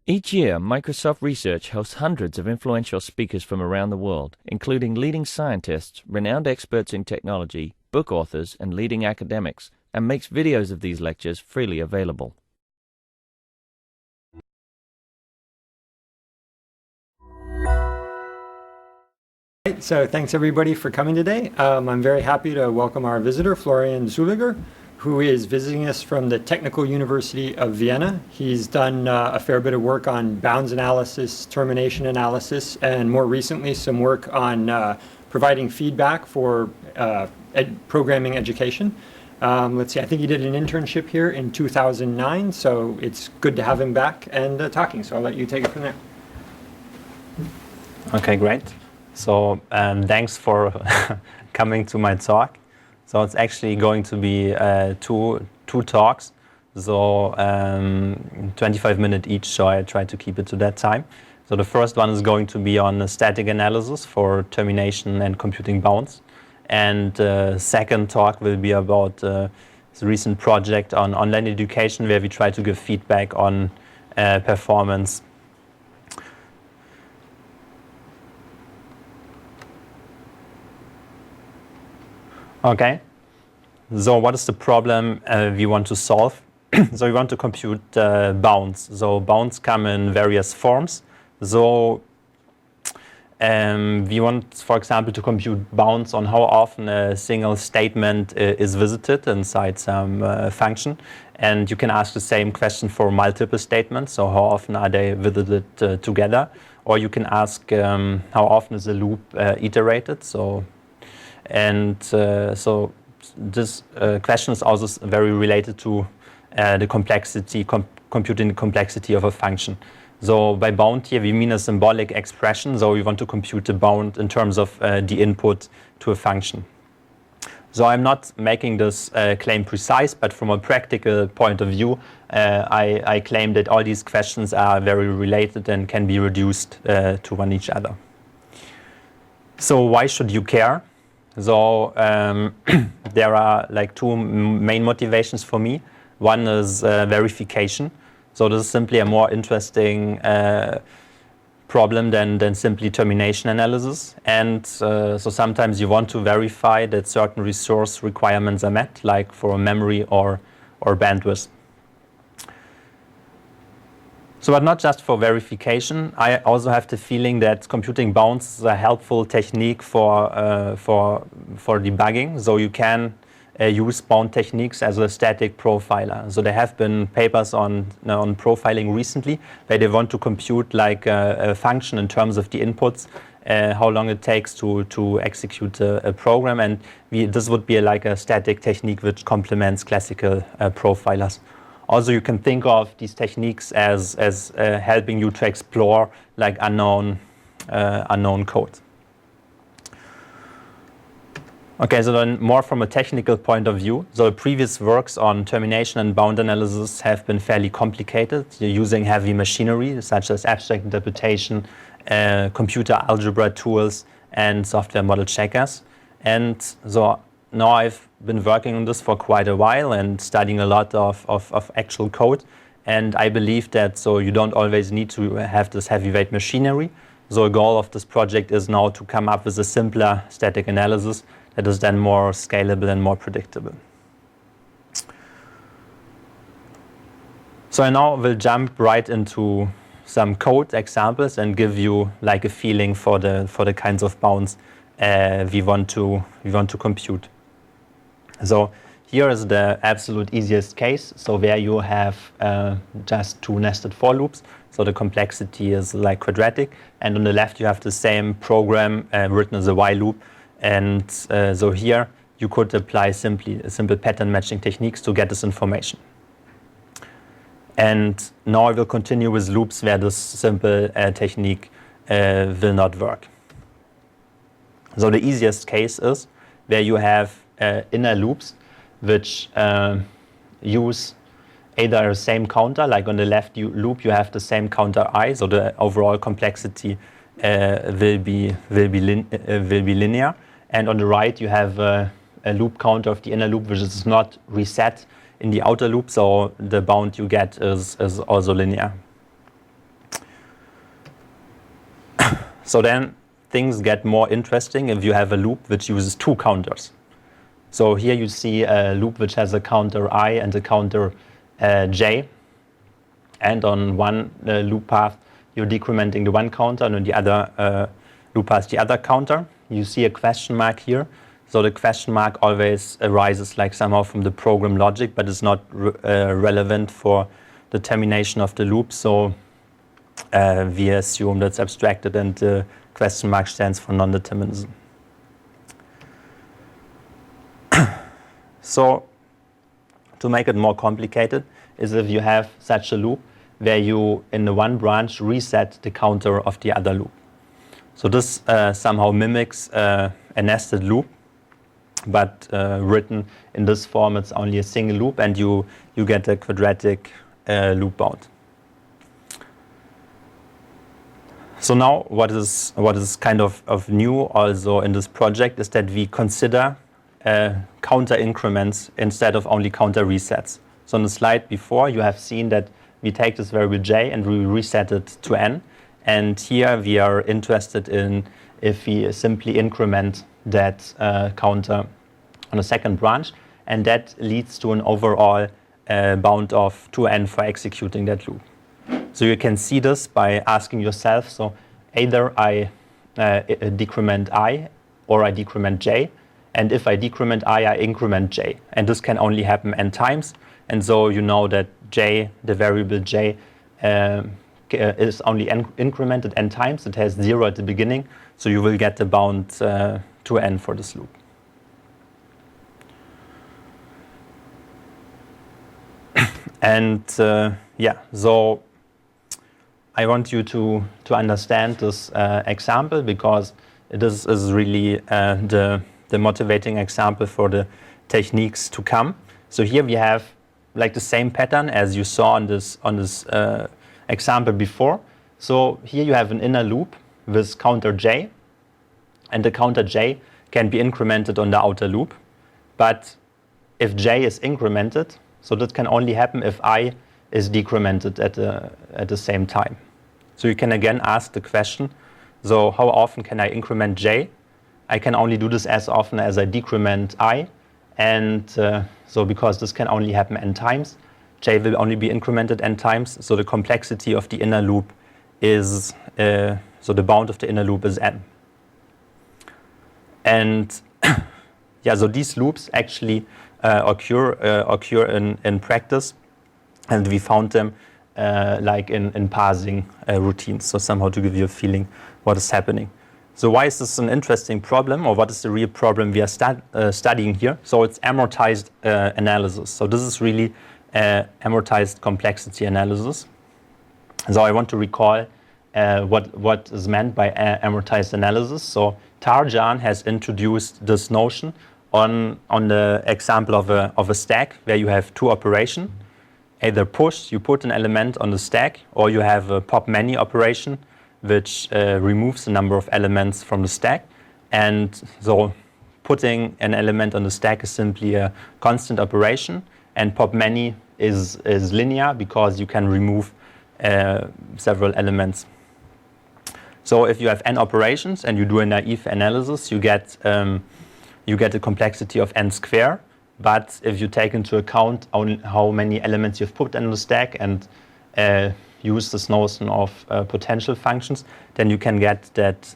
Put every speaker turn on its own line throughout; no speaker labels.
Each year, Microsoft Research hosts hundreds of influential speakers from around the world, including leading scientists, renowned experts in technology, book authors, and leading academics, and makes videos of these lectures freely available.
So thanks everybody for coming today. I'm very happy to welcome our visitor, Florian Zuliger, who is visiting us from the Technical University of Vienna. He's done a fair bit of work on bounds analysis, termination analysis, and more recently some work on providing feedback for programming education. Let's see, I think he did an internship here in 2009, so it's good to have him back and talking. So I'll let you take it from there.
Okay, great. So thanks for coming to my talk. So it's actually going to be two talks, so 25 minutes each, so I try to keep it to that time. So the first one is going to be on static analysis for termination and computing bounds. And the second talk will be about the recent project on online education, where we try to give feedback on performance. Okay, so what is the problem we want to solve? So we want to compute bounds. So bounds come in various forms. So we want, for example, to compute bounds on how often a single statement is visited inside some function. And you can ask the same question for multiple statements. So how often are they visited together? Or you can ask how often is a loop iterated. So this question is also very related to the complexity, computing the complexity of a function. So by bound here, we mean a symbolic expression. So we want to compute the bound in terms of the input to a function. So I'm not making this claim precise, but from a practical point of view, I claim that all these questions are very related and can be reduced to one each other. So why should you care? So there are like two main motivations for me. One is verification. So this is simply a more interesting problem than simply termination analysis. And so sometimes you want to verify that certain resource requirements are met, like for memory or bandwidth. So, but not just for verification. I also have the feeling that computing bounds is a helpful technique for debugging. So you can use bound techniques as a static profiler. So there have been papers on profiling recently where they want to compute like a function in terms of the inputs, how long it takes to execute a program, and this would be like a static technique which complements classical profilers. Also, you can think of these techniques as helping you to explore like unknown code. Okay, so then more from a technical point of view. So previous works on termination and bound analysis have been fairly complicated. You're using heavy machinery such as abstract interpretation, computer algebra tools, and software model checkers. And so now I've been working on this for quite a while and studying a lot of actual code. And I believe that so you don't always need to have this heavyweight machinery. So a goal of this project is now to come up with a simpler static analysis that is then more scalable and more predictable. So I now will jump right into some code examples and give you like a feeling for the kinds of bounds we want to compute. So here is the absolute easiest case. So where you have just two nested for loops. So the complexity is like quadratic. And on the left, you have the same program written as a while loop. And so here, you could apply simple pattern matching techniques to get this information. And now I will continue with loops where this simple technique will not work. So the easiest case is where you have inner loops which use either the same counter, like on the left loop you have the same counter I, so the overall complexity will be linear, and on the right you have a loop counter of the inner loop which is not reset in the outer loop, so the bound you get is also linear. So then things get more interesting if you have a loop which uses two counters. So here you see a loop which has a counter I and a counter j. And on one loop path, you're decrementing the one counter, and on the other loop path, the other counter. You see a question mark here. So the question mark always arises like somehow from the program logic, but it's not relevant for the termination of the loop. So we assume that's abstracted, and the question mark stands for non-determinism. So to make it more complicated is if you have such a loop where you, in the one branch, reset the counter of the other loop. So this somehow mimics a nested loop, but written in this form, it's only a single loop, and you get a quadratic loop bound. So now what is kind of new also in this project is that we consider counter increments instead of only counter resets. So on the slide before, you have seen that we take this variable j and we reset it to n. And here we are interested in if we simply increment that counter on a second branch, and that leads to an overall bound of 2n for executing that loop. So you can see this by asking yourself, so either I decrement I or I decrement j, and if I decrement I increment j. And this can only happen n times, and so you know that j, the variable j, is only incremented n times. It has 0 at the beginning, so you will get the bound 2n for this loop. And yeah, so I want you to understand this example, because this is really the motivating example for the techniques to come. So here we have like the same pattern as you saw on this example before. So here you have an inner loop with counter j, and the counter j can be incremented on the outer loop. But if j is incremented, so that can only happen if I is decremented at the same time. So you can again ask the question, so how often can I increment j? I can only do this as often as I decrement I, and so because this can only happen n times, j will only be incremented n times, so the complexity of the inner loop is, so the bound of the inner loop is n. And yeah, so these loops actually occur in practice, and we found them like in parsing routines, so somehow to give you a feeling what is happening. So why is this an interesting problem, or what is the real problem we are studying here? So it's amortized analysis. So this is really amortized complexity analysis. So I want to recall what is meant by amortized analysis. So Tarjan has introduced this notion on the example of a stack where you have two operations. Either push, you put an element on the stack, or you have a pop many operation, which removes the number of elements from the stack. And so putting an element on the stack is simply a constant operation, and pop many is linear because you can remove several elements. So if you have n operations and you do a naive analysis, you get a complexity of n squared. But if you take into account how many elements you've put in the stack and use this notion of potential functions, then you can get that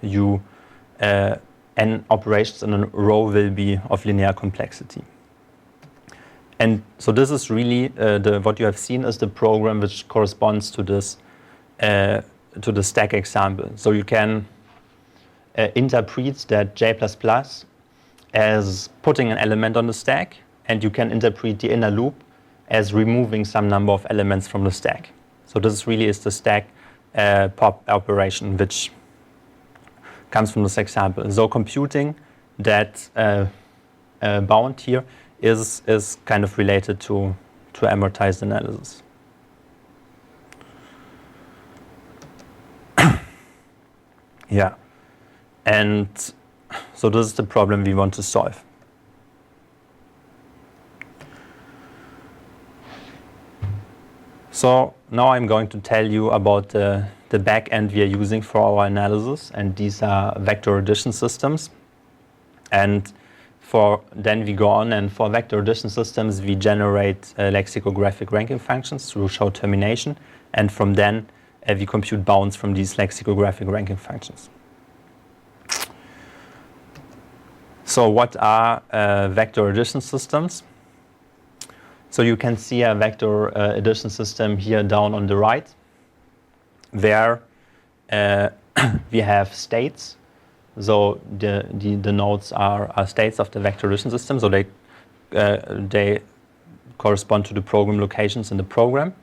n operations in a row will be of linear complexity. And so this is really what you have seen is the program which corresponds to this to the stack example. So you can interpret that j++ as putting an element on the stack, and you can interpret the inner loop as removing some number of elements from the stack. So this really is the stack pop operation, which comes from this example. So computing that bound here is kind of related to amortized analysis. Yeah, and so this is the problem we want to solve. So now I'm going to tell you about the back end we are using for our analysis, and these are vector addition systems. And then we go on, and for vector addition systems we generate lexicographic ranking functions through show termination, and from then we compute bounds from these lexicographic ranking functions. So what are vector addition systems? So you can see a vector addition system here down on the right, where we have states. So the nodes are states of the vector addition system. So they correspond to the program locations in the program.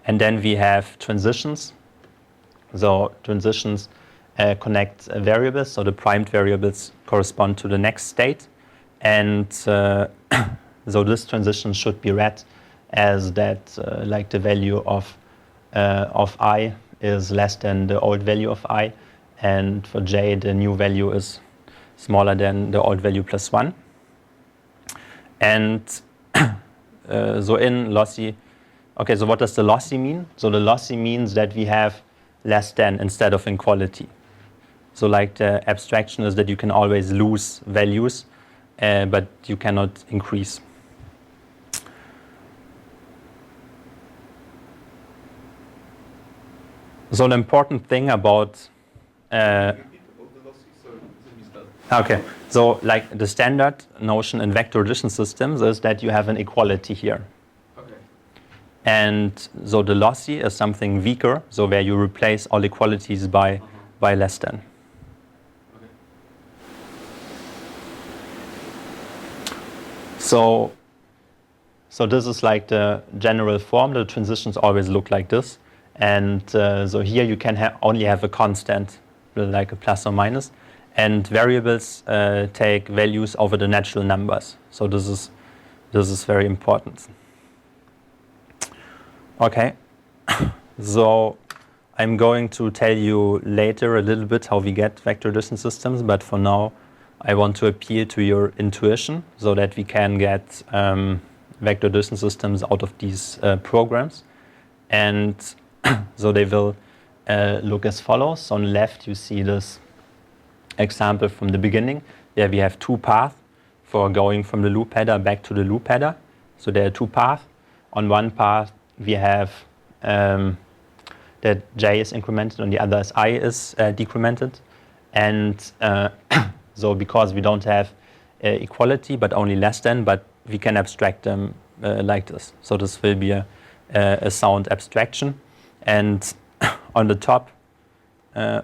And then we have transitions. So transitions connect variables. So the primed variables correspond to the next state. And so this transition should be read as that like the value of I is less than the old value of I, and for j the new value is smaller than the old value plus 1. And so in lossy, okay, so what does the lossy mean? So the lossy means that we have less than instead of inequality. So like the abstraction is that you can always lose values, but you cannot increase. So the important thing about okay, so like the standard notion in vector addition systems is that you have an equality here. Okay. And so the lossy is something weaker, so where you replace all equalities by less than. Okay. So this is like the general form. The transitions always look like this. And so here you can only have a constant, like a plus or minus. And variables take values over the natural numbers. So this is very important. Okay. So I'm going to tell you later a little bit how we get vector addition systems. But for now, I want to appeal to your intuition so that we can get vector addition systems out of these programs. And so they will look as follows. So on the left, you see this example from the beginning. There we have two paths for going from the loop header back to the loop header. So there are two paths. On one path, we have that j is incremented, on the other is I is decremented. And so because we don't have equality, but only less than, but we can abstract them like this. So this will be a sound abstraction. And on the top, I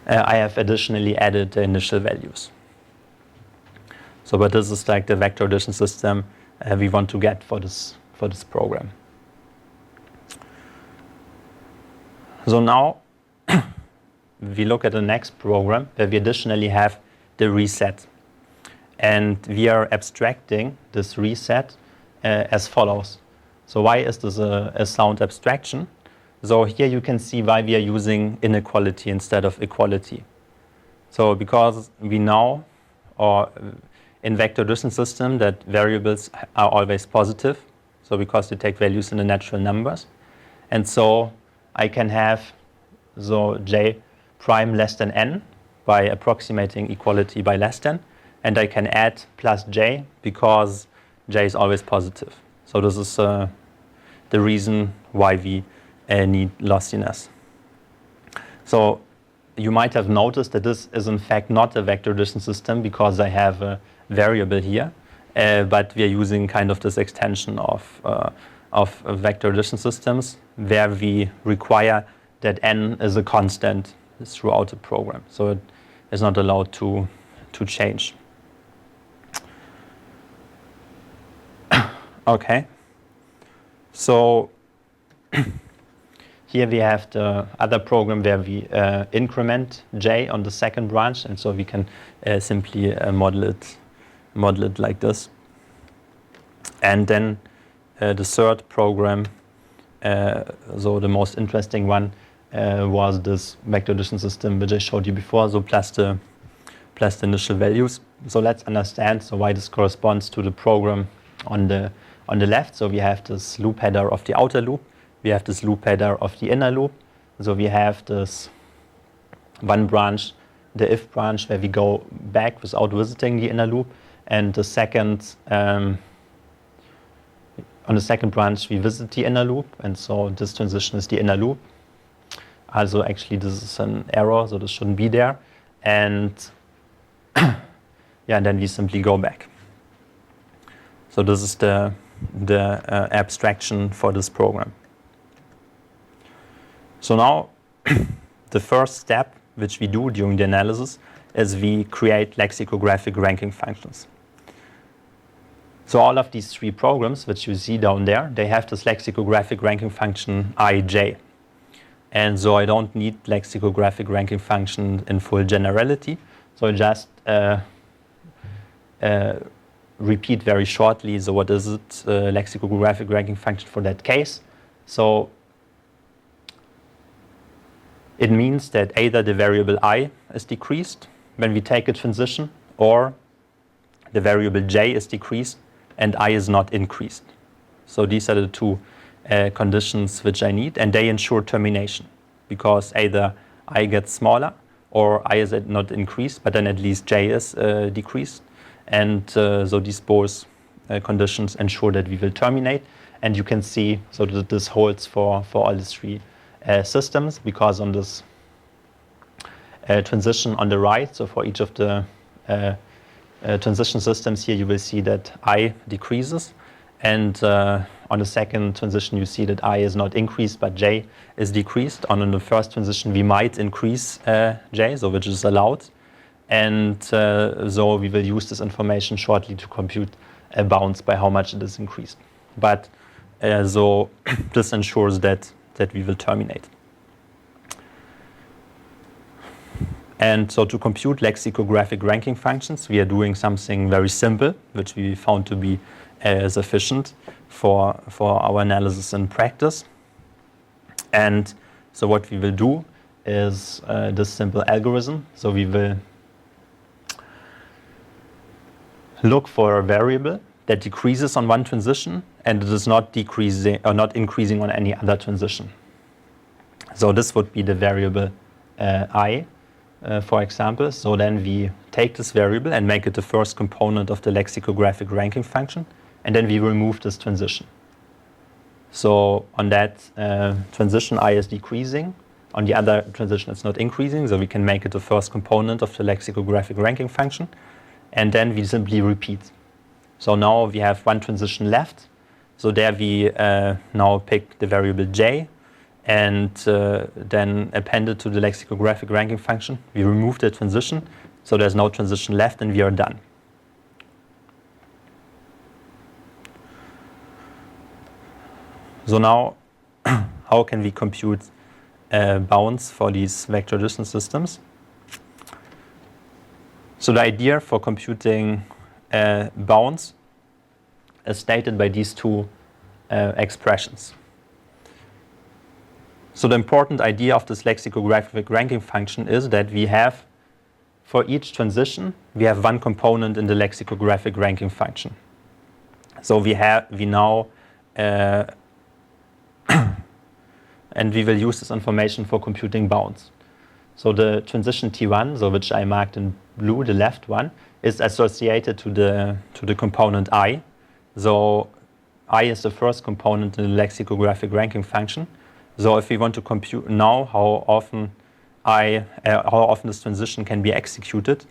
have additionally added the initial values. So, but this is like the vector addition system we want to get for this program. So now we look at the next program where we additionally have the reset, and we are abstracting this reset as follows. So why is this a sound abstraction? So here you can see why we are using inequality instead of equality. So because we know, or in vector addition system, that variables are always positive. So because they take values in the natural numbers. And so I can have so j prime less than n by approximating equality by less than. And I can add plus j because j is always positive. So this is the reason why we need lossiness. So you might have noticed that this is in fact not a vector addition system because I have a variable here, but we are using kind of this extension of vector addition systems where we require that n is a constant throughout the program. So it is not allowed to change. Okay. So here we have the other program where we increment j on the second branch, and so we can simply model it like this. And then the third program, so the most interesting one, was this vector addition system which I showed you before, so plus the initial values. So let's understand why this corresponds to the program on the on the left. So we have this loop header of the outer loop. We have this loop header of the inner loop. So we have this one branch, the if branch, where we go back without visiting the inner loop. And the second, on the second branch, we visit the inner loop. And so this transition is the inner loop. Also actually this is an error, so this shouldn't be there. And yeah, and then we simply go back. So this is the abstraction for this program. So now the first step which we do during the analysis is we create lexicographic ranking functions. So all of these three programs which you see down there, they have this lexicographic ranking function ij. And so I don't need lexicographic ranking function in full generality. So I just repeat very shortly, so what is it, lexicographic ranking function for that case. So it means that either the variable I is decreased when we take a transition, or the variable j is decreased and I is not increased. So these are the two conditions which I need, and they ensure termination, because either I gets smaller or I is not increased, but then at least j is decreased. And so these both conditions ensure that we will terminate. And you can see so that this holds for all the three systems, because on this transition on the right, so for each of the transition systems here, you will see that I decreases. And on the second transition, you see that I is not increased, but j is decreased. On the first transition, we might increase j, so which is allowed. And so we will use this information shortly to compute a bounds by how much it is increased. But so this ensures that we will terminate. And so to compute lexicographic ranking functions, we are doing something very simple, which we found to be sufficient for our analysis in practice. And so what we will do is this simple algorithm. So we will look for a variable that decreases on one transition and it is not decreasing or not increasing on any other transition. So this would be the variable I, for example. So then we take this variable and make it the first component of the lexicographic ranking function, and then we remove this transition. So on that transition, I is decreasing. On the other transition, it's not increasing, so we can make it the first component of the lexicographic ranking function, and then we simply repeat. So now we have one transition left. So there we now pick the variable j, and then append it to the lexicographic ranking function. We remove the transition, so there's no transition left, and we are done. So now, how can we compute bounds for these vector distance systems? So the idea for computing bounds is stated by these two expressions. So the important idea of this lexicographic ranking function is that we have, for each transition, we have one component in the lexicographic ranking function. So we now and we will use this information for computing bounds. So the transition T1, so which I marked in blue, the left one, is associated to the component I. So I is the first component in the lexicographic ranking function. So if we want to compute now how often this transition can be executed,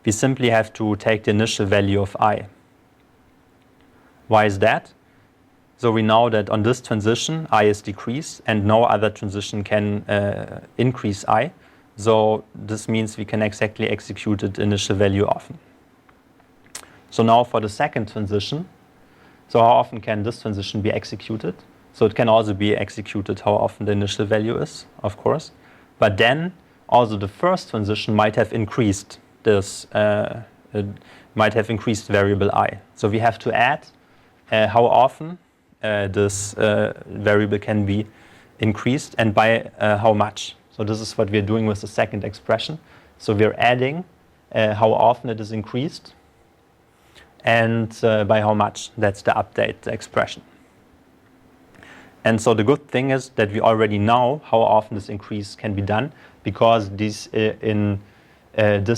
we simply have to take the initial value of I. Why is that? So we know that on this transition, I is decreased, and no other transition can increase I. So this means we can exactly execute the initial value often. So now for the second transition, so how often can this transition be executed? So it can also be executed how often the initial value is, of course. But then also the first transition might have increased this, variable I. So we have to add how often this variable can be increased and by how much. So this is what we're doing with the second expression. So we're adding how often it is increased and by how much. That's the update expression. And so the good thing is that we already know how often this increase can be done, because this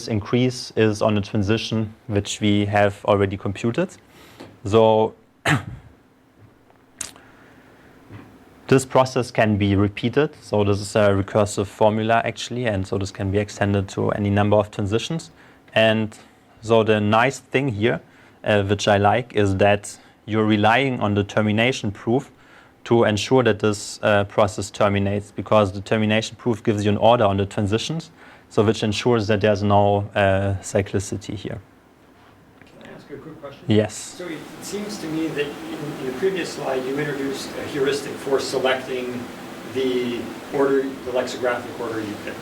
increase is on a transition which we have already computed. So this process can be repeated. So this is a recursive formula actually, and so this can be extended to any number of transitions. And so the nice thing here, which I like, is that you're relying on the termination proof to ensure that this process terminates, because the termination proof gives you an order on the transitions, so which ensures that there's no cyclicity here.
Can I ask a quick question?
Yes.
So it seems to me that in the previous slide you introduced a heuristic for selecting the lexicographic order you pick.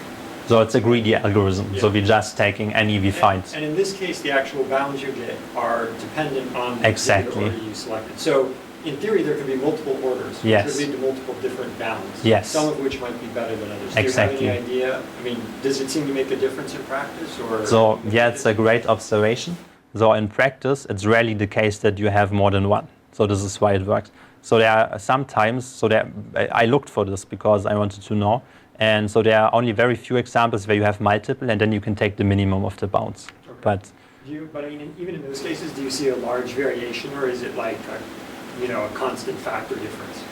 So it's a greedy algorithm.
Yeah.
So we're just taking any we find.
And in this case, the actual bounds you get are dependent on
Exactly.
the order you selected. So in theory, there could be multiple orders, which
Yes.
could lead to multiple different bounds.
Yes.
Some of which might be better than others.
Exactly.
Do you have any idea? I mean, does it seem to make a difference in practice, or?
So yeah, it's a great observation. So in practice, it's rarely the case that you have more than one. So this is why it works. So there are sometimes, I looked for this because I wanted to know. And so there are only very few examples where you have multiple, and then you can take the minimum of the bounds.
Okay.
But
But I mean, even in those cases, do you see a large variation, or is it like a constant factor difference?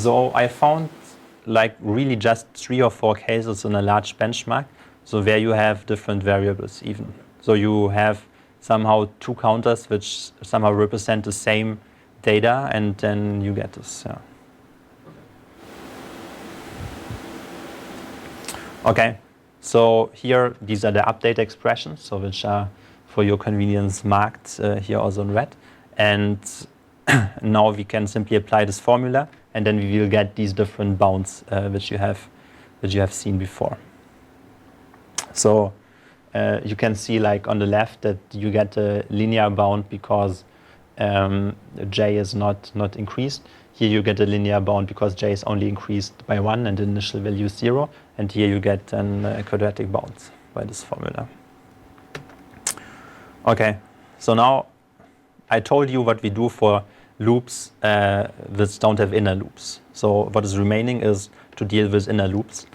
so I found like really just 3 or 4 cases in a large benchmark. So where you have different variables even. So you have somehow 2 counters which somehow represent the same data, and then you get this. Yeah. Okay, so here these are the update expressions, so which are for your convenience marked here also in red. And now we can simply apply this formula, and then we will get these different bounds which you have seen before. So you can see like on the left that you get a linear bound because j is not increased. Here you get a linear bound because j is only increased by 1 and the initial value is 0. And here you get a quadratic bound by this formula. Okay, so now I told you what we do for loops which don't have inner loops. So what is remaining is to deal with inner loops.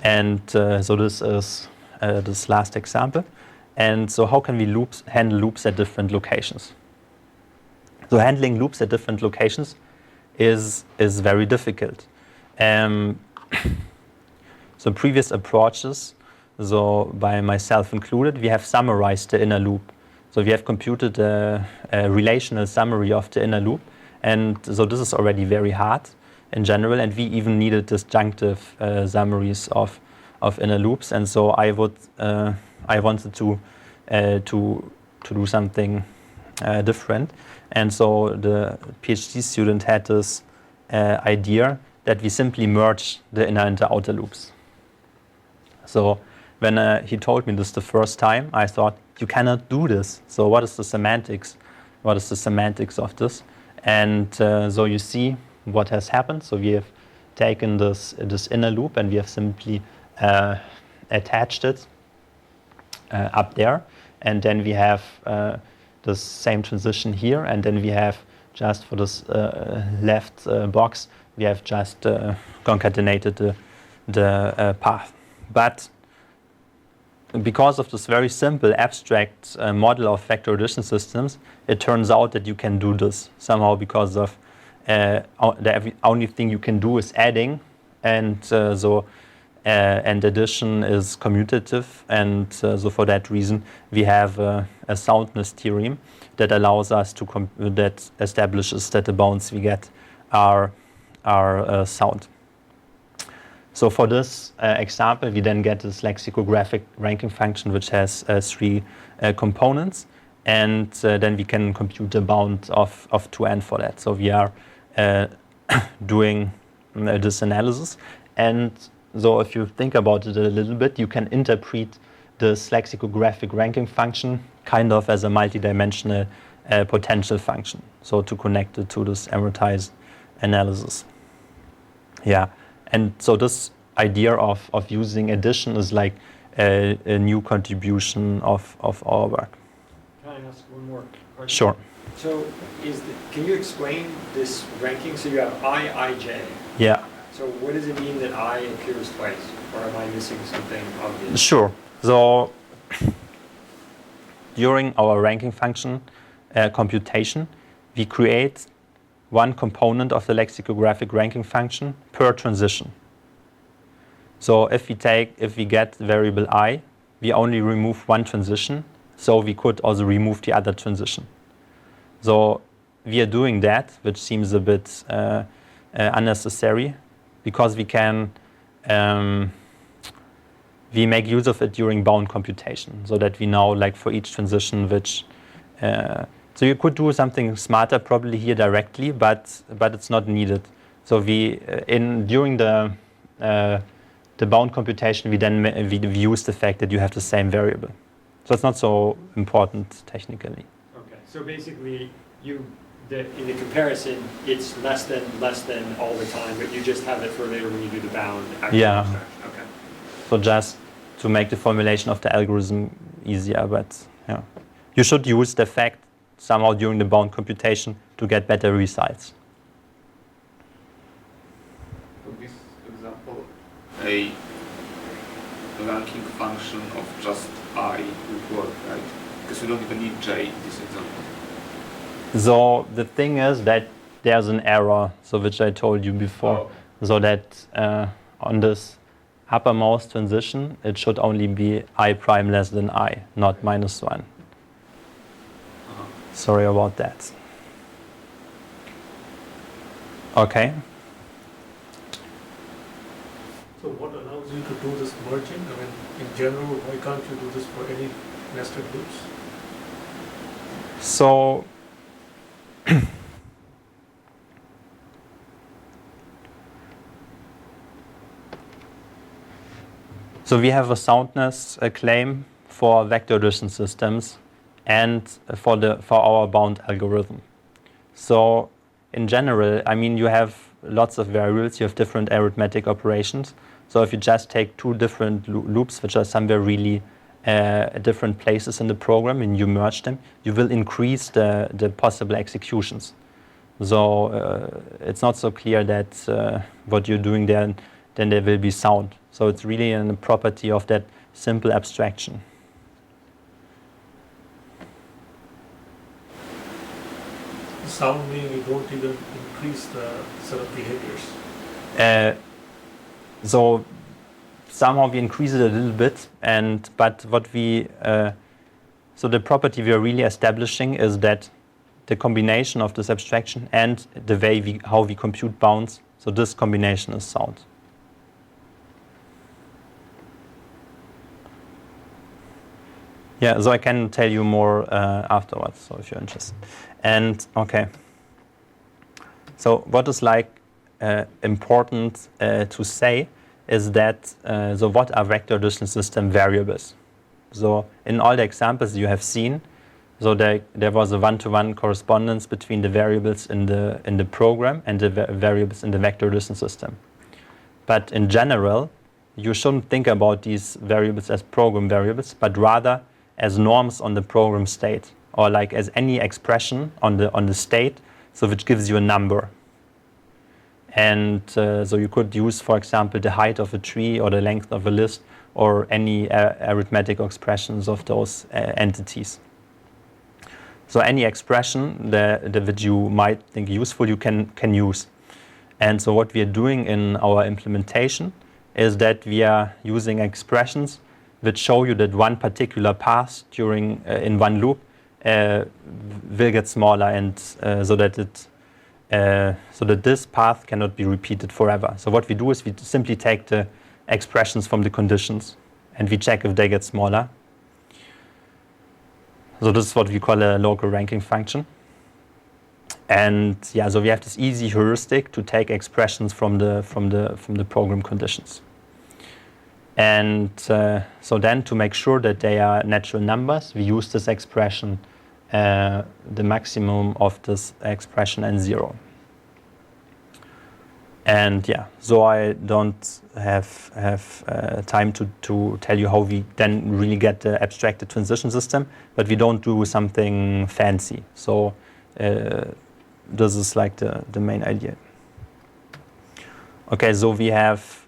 And so this is this last example. And so how can we handle loops at different locations? So handling loops at different locations is very difficult. So previous approaches, so by myself included, we have summarized the inner loop. So we have computed a relational summary of the inner loop. And so this is already very hard in general. And we even needed disjunctive summaries of inner loops. And so I wanted to do something different. And so the PhD student had this idea that we simply merge the inner and the outer loops. So when he told me this the first time, I thought, you cannot do this. So what is the semantics? What is the semantics of this? And so you see what has happened. So we have taken this inner loop and we have simply attached it up there. And then we have the same transition here. And then we have just for this left box, we have just concatenated the path. But because of this very simple abstract model of vector addition systems, it turns out that you can do this somehow because of the only thing you can do is adding, and and addition is commutative, and so for that reason we have a soundness theorem that allows us to that establishes that the bounds we get are sound. So for this example, we then get this lexicographic ranking function, which has 3 components, and then we can compute a bound of 2n for that. So we are doing this analysis, and so if you think about it a little bit, you can interpret this lexicographic ranking function kind of as a multidimensional potential function, so to connect it to this amortized analysis. Yeah. And so this idea of using addition is like a new contribution of our work.
Can I ask one more
Sure.
So can you explain this ranking? So you have I, J.
Yeah.
So what does it mean that I appears twice? Or am I missing something obvious?
Sure. So during our ranking function computation, we create one component of the lexicographic ranking function per transition. So if we get variable I, we only remove one transition, so we could also remove the other transition. So we are doing that, which seems a bit unnecessary, because we can we make use of it during bound computation, so that we know, like, for each transition which. So you could do something smarter probably here directly, but it's not needed. So during the bound computation, we use the fact that you have the same variable. So it's not so important technically.
Okay. So basically, in the comparison, it's less than all the time, but you just have it for later when you do the bound.
Yeah.
Okay.
So just to make the formulation of the algorithm easier, but yeah, you should use the fact somehow during the bound computation to get better results.
For this example, a ranking function of just I would work, right? Because we don't even need J in this example.
So the thing is that there's an error, so which I told you before, so that on this uppermost transition, it should only be I prime less than I, not -1. Sorry about that. Okay.
So what allows you to do this merging? I mean, in general, why can't you do this for any nested loops?
So we have a soundness claim for vector addition systems and for our bound algorithm. So in general, I mean, you have lots of variables, you have different arithmetic operations. So if you just take two different loops, which are somewhere really at different places in the program, and you merge them, you will increase the possible executions. So it's not so clear that what you're doing there, then there will be sound. So it's really a property of that simple abstraction.
Sound meaning you don't even increase the set of behaviors.
So somehow we increase it a little bit, but so the property we are really establishing is that the combination of this abstraction and the way how we compute bounds, so this combination is sound. Yeah, so I can tell you more afterwards, so if you're interested. And okay, so what is important to say is that so what are vector addition system variables? So in all the examples you have seen, so there was a one-to-one correspondence between the variables in the program and the variables in the vector addition system. But in general, you shouldn't think about these variables as program variables, but rather as norms on the program state, or like as any expression on the state, so which gives you a number. And so you could use, for example, the height of a tree or the length of a list, or any arithmetic expressions of those entities. So any expression that you might think useful, you can use. And so what we are doing in our implementation is that we are using expressions which show you that one particular path during in one loop will get smaller, and so that this path cannot be repeated forever. So what we do is we simply take the expressions from the conditions and we check if they get smaller. So this is what we call a local ranking function. And yeah, so we have this easy heuristic to take expressions from the program conditions. And so then to make sure that they are natural numbers, we use this expression, the maximum of this expression and 0. And yeah, so I don't have time to tell you how we then really get the abstracted transition system, but we don't do something fancy. So this is like the main idea. Okay, so we have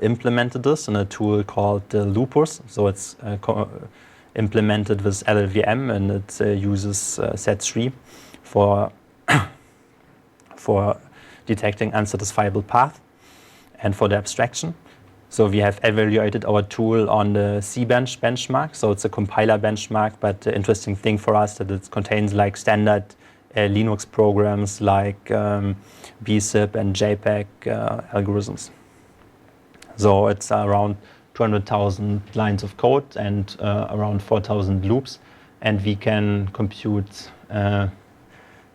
implemented this in a tool called Lupus. So it's implemented with LLVM, and it uses set3 for detecting unsatisfiable path and for the abstraction. So we have evaluated our tool on the C-bench benchmark. So it's a compiler benchmark, but the interesting thing for us that it contains like standard Linux programs like bzip and JPEG algorithms. So it's around 200,000 lines of code and around 4,000 loops, and we can compute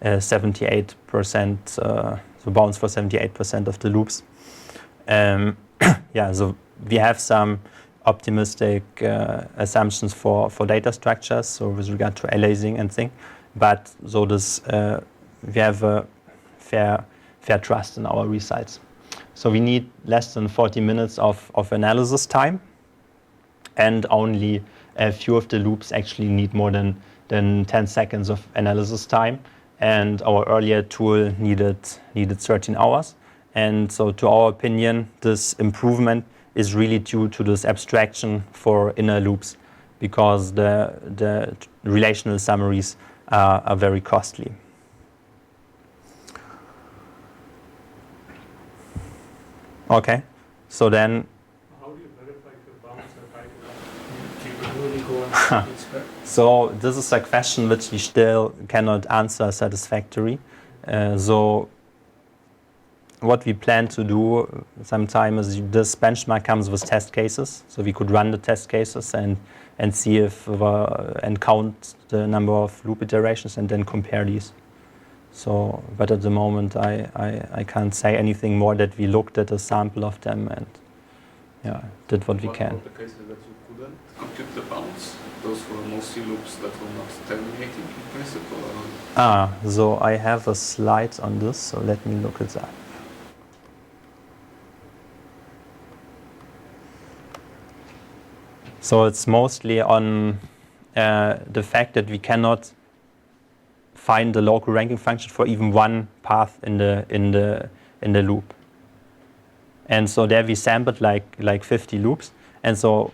78%, so bounds for 78% of the loops. Yeah, so we have some optimistic assumptions for data structures, so with regard to aliasing and thing, but so this we have a fair trust in our results. So we need less than 40 minutes of analysis time, and only a few of the loops actually need more than 10 seconds of analysis time. And our earlier tool needed 13 hours. And so to our opinion, this improvement is really due to this abstraction for inner loops, because the relational summaries are very costly. Okay, so then.
How do you verify if your bounds are high enough? Do you really go and inspect?
So this is a question which we still cannot answer satisfactorily. So what we plan to do sometime is this benchmark comes with test cases. So we could run the test cases and see if and count the number of loop iterations and then compare these. So, but at the moment I can't say anything more that we looked at a sample of them and yeah, did what we can.
What about the cases that you couldn't compute the bounds? Those were mostly loops that were not terminating in principle? Or?
So I have a slide on this, so let me look it up. So it's mostly on the fact that we cannot find the local ranking function for even one path in the loop. And so there we sampled like 50 loops, and so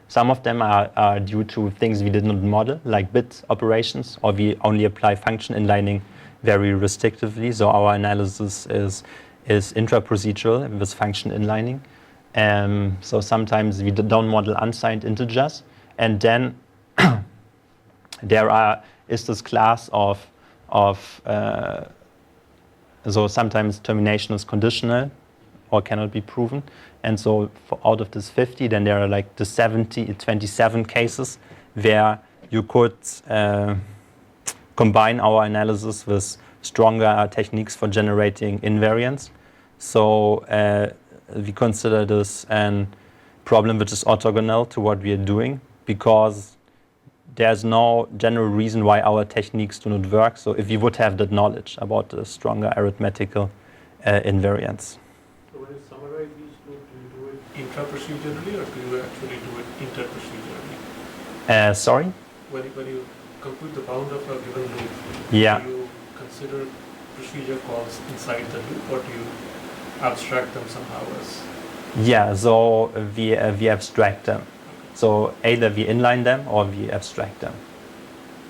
some of them are due to things we did not model, like bit operations, or we only apply function inlining very restrictively. So our analysis is intra-procedural with function inlining. So sometimes we don't model unsigned integers, and then there is this class of so sometimes termination is conditional or cannot be proven. And so out of this 50, then there are like the 27 cases where you could combine our analysis with stronger techniques for generating invariants. So we consider this a problem which is orthogonal to what we are doing, because there's no general reason why our techniques do not work. So if we would have that knowledge about the stronger arithmetical invariants.
So when you summarize these two, do you do it intra-procedurally or do you actually do it inter-procedurally?
Sorry?
When you compute the bound of a given loop,
Yeah.
do you consider procedure calls inside the loop, or do you abstract them somehow as?
Yeah, so we abstract them. So either we inline them or we abstract them.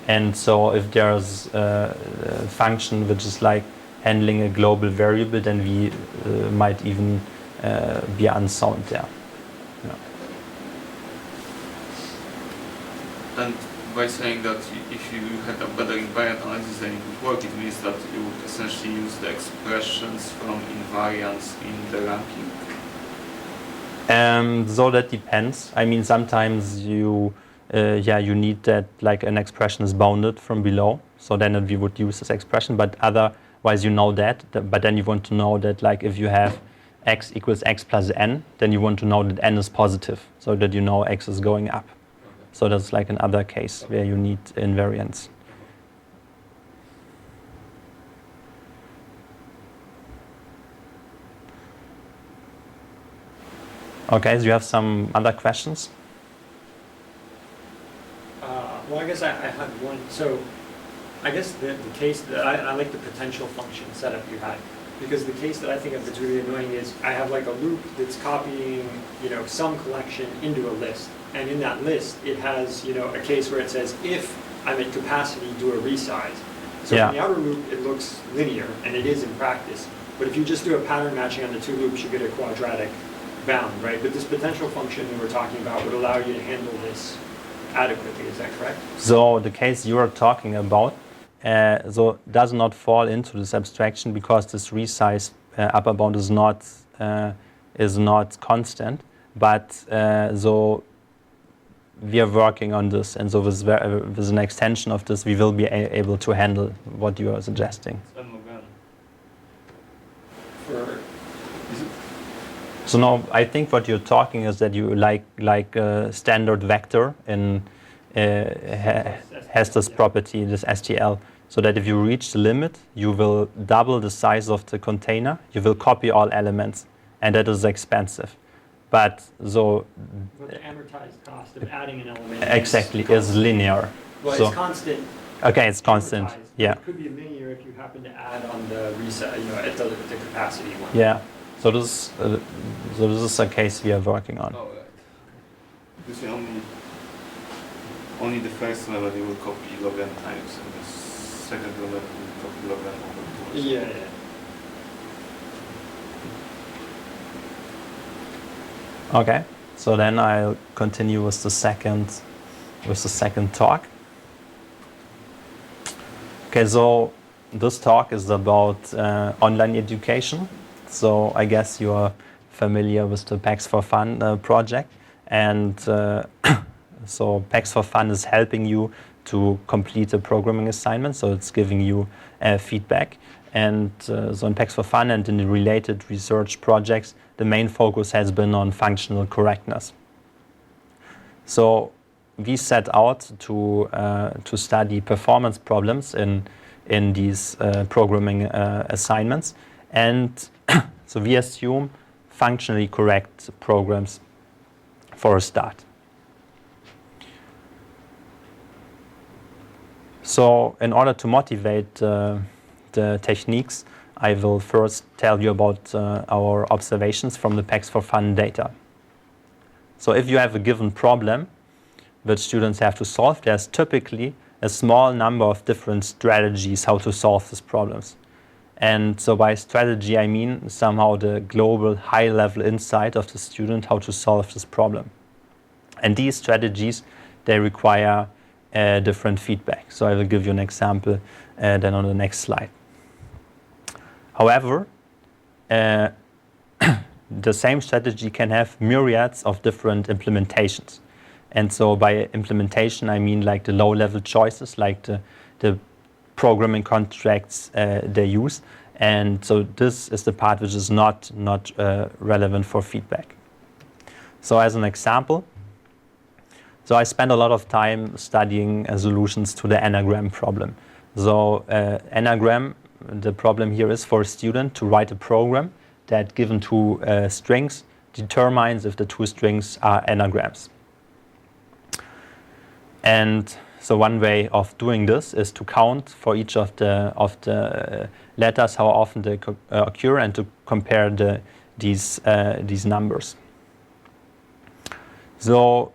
And so if there's a function which is like handling a global variable, then we might even be unsound there. Yeah.
And by saying that if you had a better invariant analysis then it would work, it means that you would essentially use the expressions from invariants in the ranking?
So that depends. I mean, sometimes you need that like an expression is bounded from below. So then we would use this expression, but otherwise you know that. But then you want to know that like if you have x equals x plus n, then you want to know that n is positive, so that you know x is going up. Okay. So that's like another case where you need invariants. Okay, so you have some other questions?
Well, I guess I had one. So I guess the case that I like the potential function setup you had, because the case that I think of that's really annoying is I have like a loop that's copying, some collection into a list. And in that list, it has, a case where it says, if I'm at capacity, do a resize. So in the outer loop, it looks linear, and it is in practice. But if you just do a pattern matching on the two loops, you get a quadratic bound, right? But this potential function that we're talking about would allow you to handle this adequately, is that correct?
So the case you are talking about does not fall into this abstraction because this resize upper bound is not constant. But so we are working on this, and so with an extension of this, we will be able to handle what you are suggesting. So now I think what you're talking is that you like a standard vector in has this property, this STL, so that if you reach the limit, you will double the size of the container, you will copy all elements, and that is expensive. But so
the amortized cost of adding an element
exactly is linear.
Well,
so,
it's constant.
Okay, it's constant. Yeah.
It could be linear if you happen to add on the reset, at the capacity one.
Yeah. So this is a case we are working on.
Oh, right. Because only the first level you will copy log n times, and the second level you will copy log n over 2.
Yeah.
Okay. So then I'll continue with the second talk. Okay. So this talk is about online education. So I guess you are familiar with the Packs for Fun project, and so Packs for Fun is helping you to complete a programming assignment. So it's giving you feedback, and so in Packs for Fun and in the related research projects, the main focus has been on functional correctness. So we set out to study performance problems in these programming assignments. And so we assume functionally correct programs for a start. So in order to motivate the techniques, I will first tell you about our observations from the Packs for Fun data. So if you have a given problem which students have to solve, there's typically a small number of different strategies how to solve these problems. And so by strategy, I mean somehow the global high-level insight of the student how to solve this problem. And these strategies, they require different feedback. So I will give you an example then on the next slide. However, the same strategy can have myriads of different implementations. And so by implementation, I mean like the low-level choices, like the programming contracts they use. And so this is the part which is not relevant for feedback. So as an example, so I spent a lot of time studying solutions to the anagram problem. So anagram, the problem here is for a student to write a program that, given two strings, determines if the two strings are anagrams. And so one way of doing this is to count for each of the letters how often they occur, and to compare these numbers. So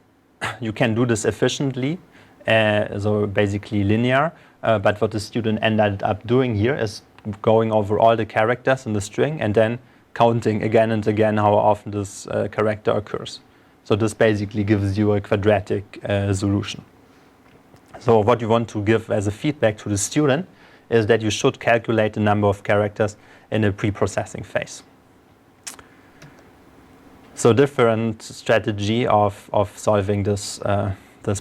you can do this efficiently, so basically linear. But what the student ended up doing here is going over all the characters in the string and then counting again and again how often this character occurs. So this basically gives you a quadratic solution. So what you want to give as a feedback to the student is that you should calculate the number of characters in the pre-processing phase. So different strategy of solving this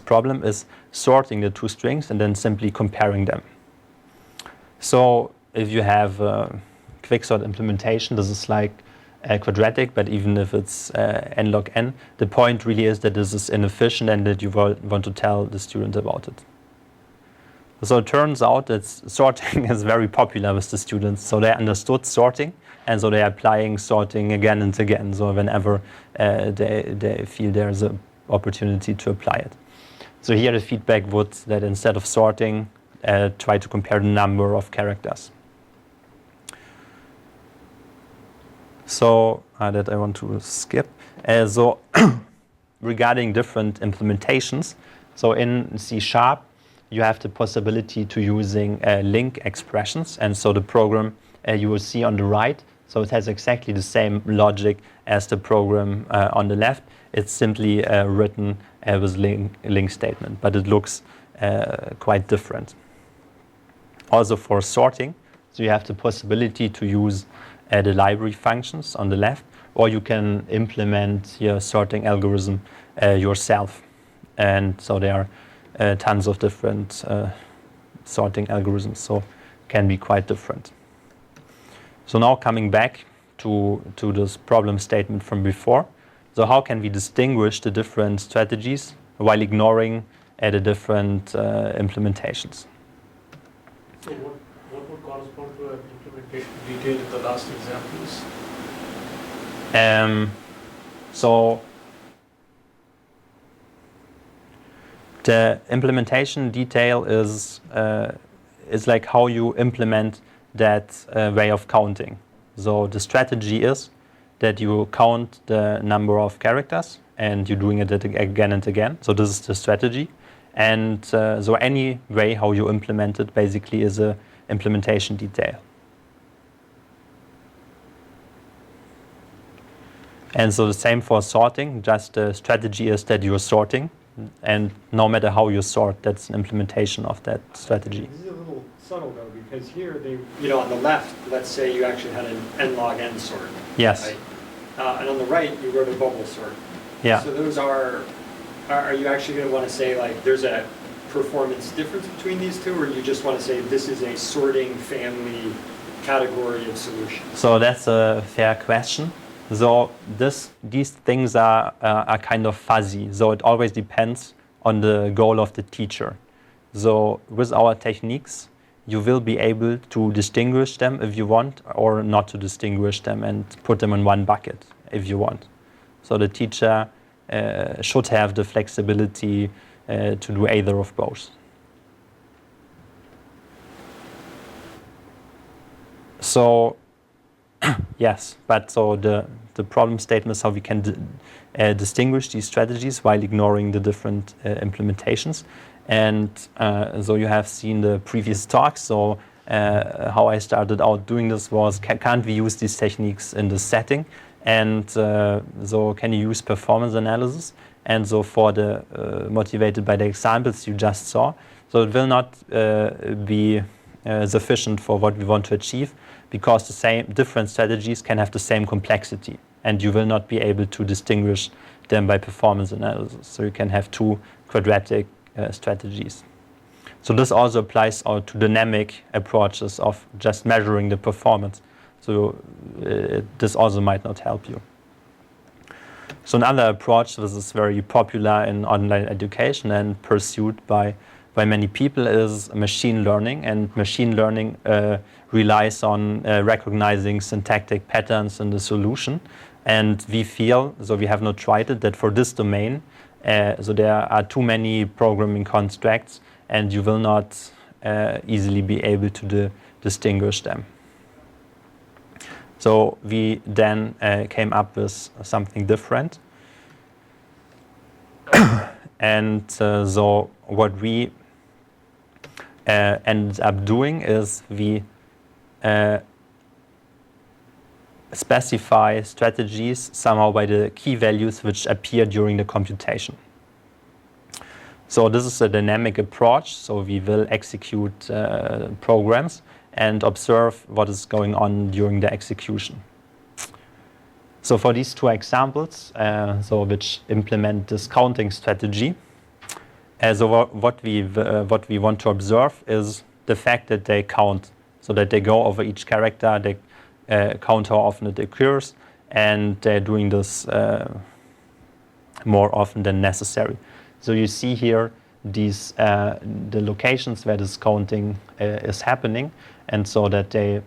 problem is sorting the two strings and then simply comparing them. So if you have a quicksort implementation, this is like a quadratic, but even if it's n log n, the point really is that this is inefficient and that you want to tell the student about it. So it turns out that sorting is very popular with the students. So they understood sorting, and so they're applying sorting again and again. So whenever they feel there's an opportunity to apply it. So here the feedback was that instead of sorting, try to compare the number of characters. So that I want to skip. So regarding different implementations, so in C#, you have the possibility to using link expressions, and so the program you will see on the right, so it has exactly the same logic as the program on the left. It's simply written with link statement, but it looks quite different. Also for sorting, so you have the possibility to use the library functions on the left, or you can implement your sorting algorithm yourself. And so there are tons of different sorting algorithms, so can be quite different. So now coming back to this problem statement from before. So how can we distinguish the different strategies while ignoring the different implementations?
So what would correspond to an implementation detail in the last examples?
So the implementation detail is like how you implement that way of counting. So the strategy is that you count the number of characters and you're doing it again and again. So this is the strategy. And so any way how you implement it basically is a implementation detail. And so the same for sorting, just the strategy is that you're sorting, and no matter how you sort, that's an implementation of that strategy.
This is a little subtle though, because here they, on the left, let's say you actually had an n log n sort.
Yes.
Right? And on the right, you wrote a bubble sort.
Yeah.
So those are you actually going to want to say like there's a performance difference between these two, or you just want to say this is a sorting family category of solutions?
So that's a fair question. So these things are kind of fuzzy. So it always depends on the goal of the teacher. So with our techniques, you will be able to distinguish them if you want, or not to distinguish them and put them in one bucket if you want. So the teacher should have the flexibility to do either of both. So yes, but so the problem statement is how we can distinguish these strategies while ignoring the different implementations. And so you have seen the previous talks. So how I started out doing this was, can't we use these techniques in this setting? And so can you use performance analysis? And so for the motivated by the examples you just saw, so it will not be sufficient for what we want to achieve, because the same different strategies can have the same complexity, and you will not be able to distinguish them by performance analysis. So you can have two quadratic strategies. So this also applies to dynamic approaches of just measuring the performance. So this also might not help you. So another approach, this is very popular in online education and pursued by many people, is machine learning. And machine learning relies on recognizing syntactic patterns in the solution. And we feel, so we have not tried it, that for this domain, so there are too many programming constructs, and you will not easily be able to distinguish them. So we then came up with something different. And so what we ended up doing is we specify strategies somehow by the key values which appear during the computation. So this is a dynamic approach. So we will execute programs and observe what is going on during the execution. So for these two examples, which implement this counting strategy, so what we want to observe is the fact that they count, so that they go over each character, they count how often it occurs, and they're doing this more often than necessary. So you see here these the locations where this counting is happening, and so that they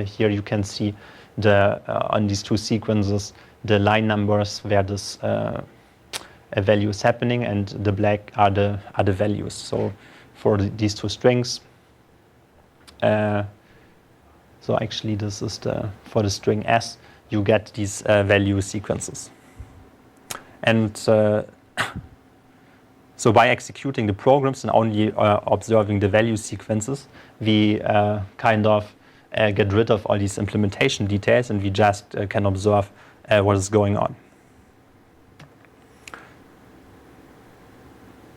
here you can see the on these two sequences the line numbers where this a value is happening, and the black are the values. So for these two strings, so actually this is for the string s, you get these value sequences. And so by executing the programs and only observing the value sequences, we kind of get rid of all these implementation details, and we just can observe what is going on.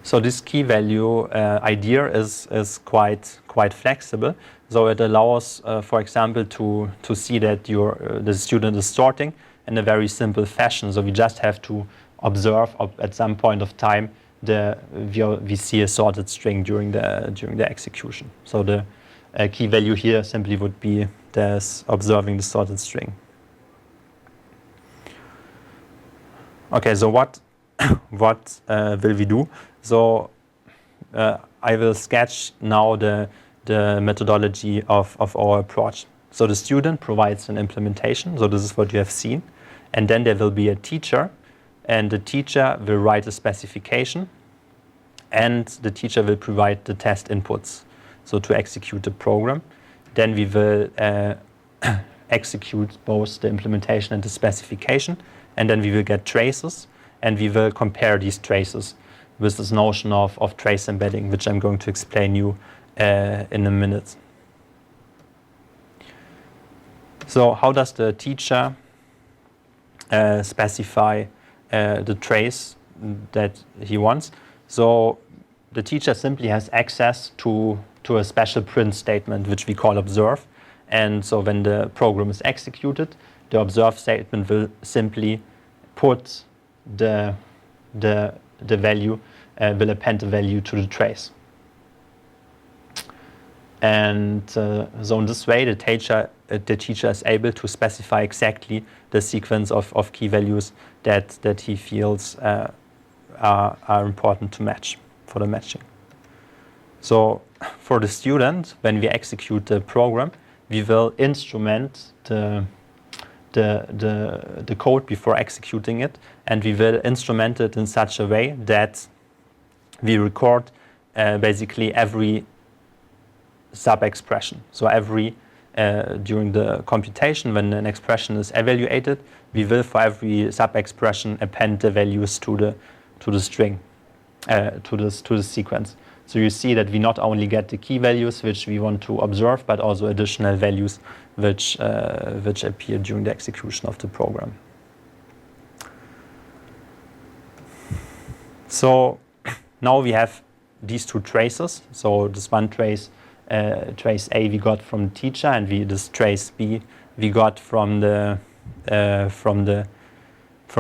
So this key value idea is quite flexible. So it allows, for example, to see that the student is sorting in a very simple fashion. So we just have to observe at some point of time we see a sorted string during the execution. So the key value here simply would be this observing the sorted string. Okay, so what will we do? So I will sketch now the methodology of our approach. So the student provides an implementation. So this is what you have seen. And then there will be a teacher, and the teacher will write a specification, and the teacher will provide the test inputs, so to execute the program. Then we will execute both the implementation and the specification, and then we will get traces, and we will compare these traces with this notion of trace embedding, which I'm going to explain you in a minute. So how does the teacher specify the trace that he wants? So the teacher simply has access to a special print statement, which we call observe. And so when the program is executed, the observe statement will simply put the value, will append the value to the trace. And so in this way, the teacher is able to specify exactly the sequence of key values that he feels are important to match for the matching. So for the student, when we execute the program, we will instrument the code before executing it, and we will instrument it in such a way that we record basically every sub-expression. So every during the computation, when an expression is evaluated, we will for every sub-expression append the values to the string, to the sequence. So you see that we not only get the key values which we want to observe, but also additional values which appear during the execution of the program. So now we have these two traces. So this one trace A we got from the teacher, and this trace B we got from the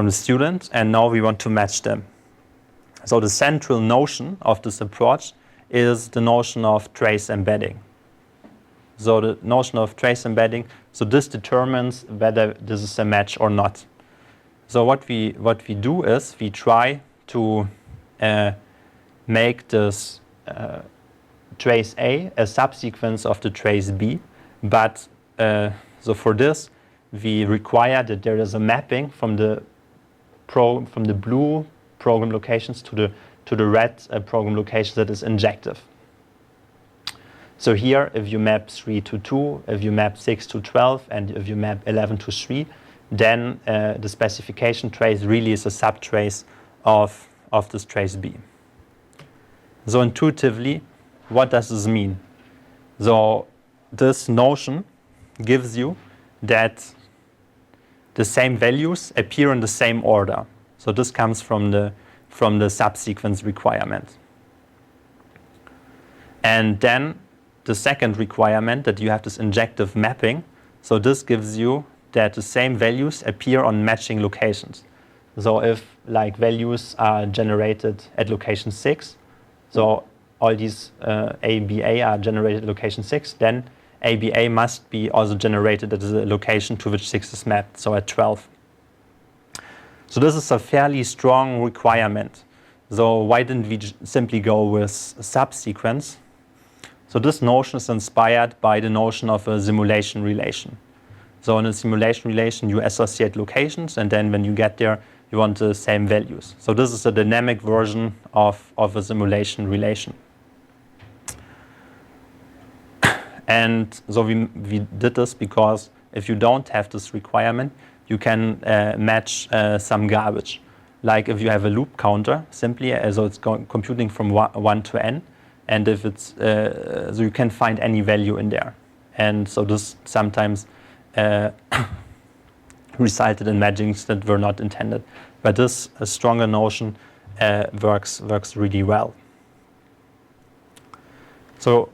student, and now we want to match them. So the central notion of this approach is the notion of trace embedding. So the notion of trace embedding, so this determines whether this is a match or not. So what we do is we try to make this trace A a subsequence of the trace B, but so for this we require that there is a mapping from the blue program locations to the red program location that is injective. So here, if you map 3 to 2, if you map 6 to 12, and if you map 11 to 3, then the specification trace really is a subtrace of this trace B. So intuitively, what does this mean? So this notion gives you that the same values appear in the same order. So this comes from the subsequence requirement. And then the second requirement, that you have this injective mapping. So this gives you that the same values appear on matching locations. So if like values are generated at location 6, so all these ABA are generated at location 6, then ABA must be also generated at the location to which 6 is mapped, so at 12. So this is a fairly strong requirement. So why didn't we simply go with subsequence? So this notion is inspired by the notion of a simulation relation. So in a simulation relation, you associate locations, and then when you get there, you want the same values. So this is a dynamic version of a simulation relation. And so we did this because if you don't have this requirement, you can match some garbage. Like if you have a loop counter, simply, so it's computing from 1 to n, and if it's, so you can find any value in there. And so this sometimes resulted in matchings that were not intended. But this stronger notion works really well. So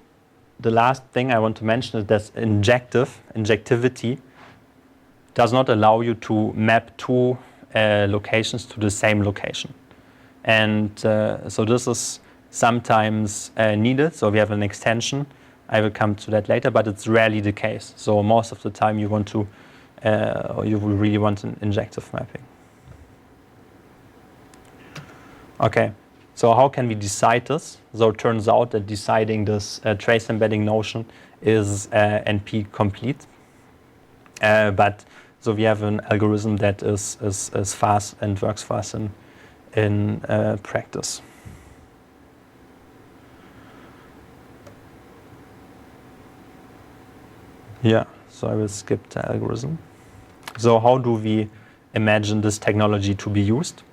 the last thing I want to mention is that injectivity does not allow you to map two locations to the same location. And so this is sometimes needed. So we have an extension. I will come to that later, but it's rarely the case. So most of the time you want to, or you will really want an injective mapping. Okay, so how can we decide this? So it turns out that deciding this trace embedding notion is NP complete. But so we have an algorithm that is fast and works fast in practice. Yeah, so I will skip the algorithm. So how do we imagine this technology to be used?